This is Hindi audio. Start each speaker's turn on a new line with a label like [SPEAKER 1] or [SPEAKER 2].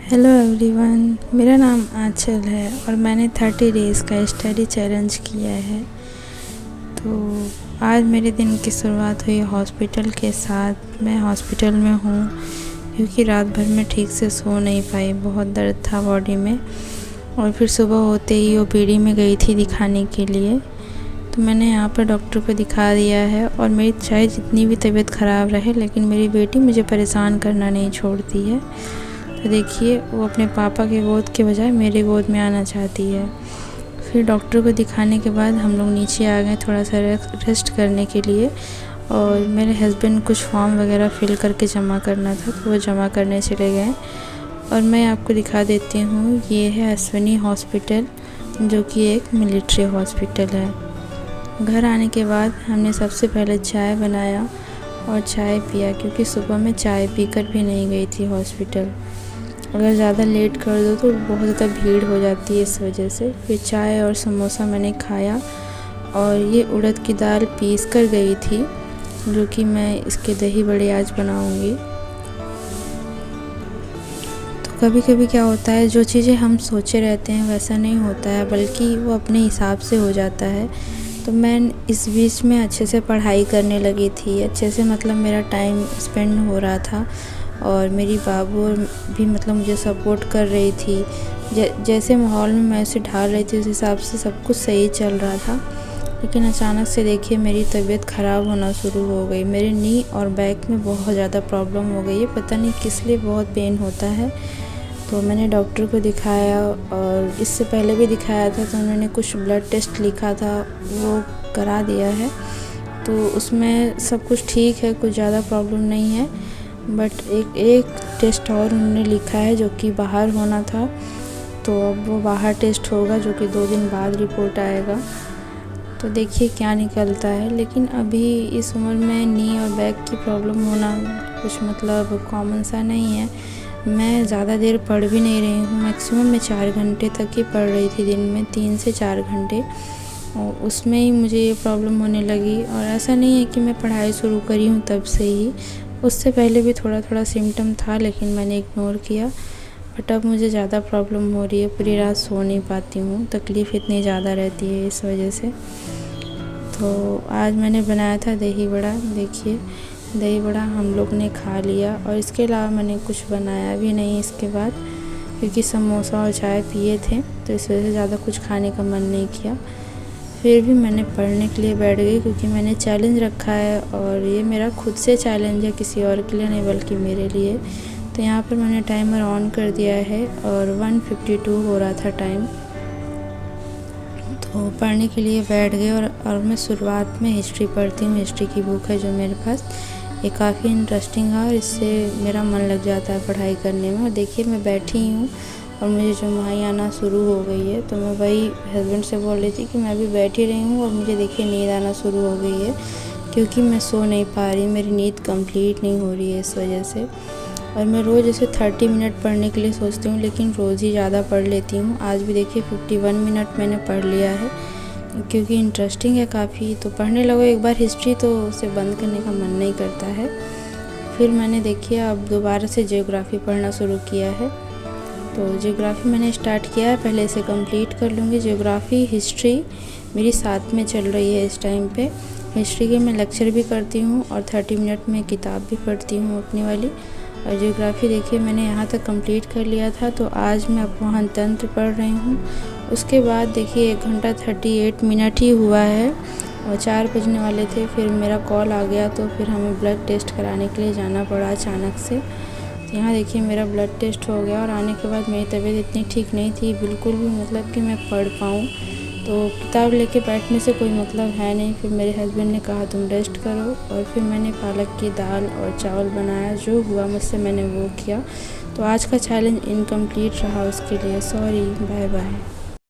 [SPEAKER 1] हेलो एवरीवन, मेरा नाम आंचल है और मैंने 30 डेज़ का स्टडी चैलेंज किया है। तो आज मेरे दिन की शुरुआत हुई हॉस्पिटल के साथ। मैं हॉस्पिटल में हूँ क्योंकि रात भर में ठीक से सो नहीं पाई, बहुत दर्द था बॉडी में। और फिर सुबह होते ही ओपीडी में गई थी दिखाने के लिए। तो मैंने यहाँ पर डॉक्टर को दिखा दिया है और मेरी चाहे जितनी भी तबीयत ख़राब रहे, लेकिन मेरी बेटी मुझे परेशान करना नहीं छोड़ती है। तो देखिए, वो अपने पापा के गोद के बजाय मेरे गोद में आना चाहती है। फिर डॉक्टर को दिखाने के बाद हम लोग नीचे आ गए थोड़ा सा रेस्ट करने के लिए। और मेरे हस्बैंड कुछ फॉर्म वगैरह फिल करके जमा करना था, तो वो जमा करने चले गए। और मैं आपको दिखा देती हूँ, ये है अश्विनी हॉस्पिटल, जो कि एक मिलिट्री हॉस्पिटल है। घर आने के बाद हमने सबसे पहले चाय बनाया और चाय पिया, क्योंकि सुबह में चाय पीकर भी नहीं गई थी हॉस्पिटल। अगर ज़्यादा लेट कर दो तो बहुत ज़्यादा भीड़ हो जाती है, इस वजह से। फिर चाय और समोसा मैंने खाया। और ये उड़द की दाल पीस कर गई थी, जो कि मैं इसके दही बड़े आज बनाऊंगी। तो कभी कभी क्या होता है, जो चीज़ें हम सोचे रहते हैं वैसा नहीं होता है, बल्कि वो अपने हिसाब से हो जाता है। तो मैं इस बीच में अच्छे से पढ़ाई करने लगी थी, अच्छे से मतलब मेरा टाइम स्पेंड हो रहा था। और मेरी बाबू भी मतलब मुझे सपोर्ट कर रही थी। जैसे माहौल में मैं उसे ढाल रही थी, उस हिसाब से सब कुछ सही चल रहा था। लेकिन अचानक से देखिए, मेरी तबीयत ख़राब होना शुरू हो गई। मेरे नी और बैक में बहुत ज़्यादा प्रॉब्लम हो गई है, पता नहीं किस लिए बहुत पेन होता है। तो मैंने डॉक्टर को दिखाया, और इससे पहले भी दिखाया था, तो उन्होंने कुछ ब्लड टेस्ट लिखा था, वो करा दिया है। तो उसमें सब कुछ ठीक है, कुछ ज़्यादा प्रॉब्लम नहीं है। बट एक टेस्ट और उन्होंने लिखा है, जो कि बाहर होना था। तो अब वो बाहर टेस्ट होगा, जो कि 2 दिन बाद रिपोर्ट आएगा। तो देखिए क्या निकलता है। लेकिन अभी इस उम्र में नी और बैक की प्रॉब्लम होना कुछ मतलब कॉमन सा नहीं है। मैं ज़्यादा देर पढ़ भी नहीं रही हूँ, मैक्सिमम मैं 4 घंटे तक ही पढ़ रही थी दिन में, 3 से 4 घंटे। और उसमें ही मुझे ये प्रॉब्लम होने लगी। और ऐसा नहीं है कि मैं पढ़ाई शुरू करी हूँ तब से ही, उससे पहले भी थोड़ा थोड़ा सिम्टम था, लेकिन मैंने इग्नोर किया। बट अब मुझे ज़्यादा प्रॉब्लम हो रही है, पूरी रात सो नहीं पाती हूँ, तकलीफ़ इतनी ज़्यादा रहती है इस वजह से। तो आज मैंने बनाया था दही बड़ा। देखिए, दही बड़ा हम लोग ने खा लिया, और इसके अलावा मैंने कुछ बनाया भी नहीं इसके बाद, क्योंकि समोसा और चाय पिए थे, तो इस वजह से ज़्यादा कुछ खाने का मन नहीं किया। फिर भी मैंने पढ़ने के लिए बैठ गई, क्योंकि मैंने चैलेंज रखा है, और ये मेरा खुद से चैलेंज है, किसी और के लिए नहीं बल्कि मेरे लिए। तो यहाँ पर मैंने टाइमर ऑन कर दिया है, और 1:52 हो रहा था टाइम। तो पढ़ने के लिए बैठ गए। और मैं शुरुआत में हिस्ट्री पढ़ती हूँ। हिस्ट्री की बुक है जो मेरे पास, ये काफ़ी इंटरेस्टिंग है, और इससे मेरा मन लग जाता है पढ़ाई करने में। और देखिए, मैं बैठी हूँ और मुझे जुम्हाई आना शुरू हो गई है। तो मैं वही हस्बैंड से बोल रही थी कि मैं भी बैठी रही हूँ, और मुझे देखिए नींद आना शुरू हो गई है, क्योंकि मैं सो नहीं पा रही, मेरी नींद कंप्लीट नहीं हो रही है इस वजह से। और मैं रोज़ ऐसे 30 मिनट पढ़ने के लिए सोचती हूँ, लेकिन रोज़ ही ज़्यादा पढ़ लेती हूँ। आज भी देखिए 51 मिनट मैंने पढ़ लिया है, क्योंकि इंटरेस्टिंग है काफ़ी। तो पढ़ने लगो एक बार हिस्ट्री, तो उसे बंद करने का मन नहीं करता है। फिर मैंने देखिए अब दोबारा से जियोग्राफी पढ़ना शुरू किया है। तो जियोग्राफी मैंने स्टार्ट किया है, पहले इसे कंप्लीट कर लूँगी। जियोग्राफी हिस्ट्री मेरी साथ में चल रही है इस टाइम पे। हिस्ट्री के मैं लेक्चर भी करती हूँ, और 30 मिनट में किताब भी पढ़ती हूँ अपनी वाली। और जियोग्राफी देखिए मैंने यहाँ तक कंप्लीट कर लिया था। तो आज मैं अपवहन तंत्र पढ़ रही हूँ। उसके बाद देखिए 1 घंटा 38 मिनट ही हुआ है, और 4 बजने वाले थे। फिर मेरा कॉल आ गया, तो फिर हमें ब्लड टेस्ट कराने के लिए जाना पड़ा अचानक से। तो यहाँ देखिए मेरा ब्लड टेस्ट हो गया, और आने के बाद मेरी तबीयत इतनी ठीक नहीं थी बिल्कुल भी, मतलब कि मैं पढ़ पाऊँ। तो किताब लेके बैठने से कोई मतलब है नहीं। फिर मेरे हस्बैंड ने कहा तुम रेस्ट करो, और फिर मैंने पालक की दाल और चावल बनाया। जो हुआ मुझसे मैंने वो किया। तो आज का चैलेंज इनकम्प्लीट रहा, उसके लिए सॉरी, बाय बाय।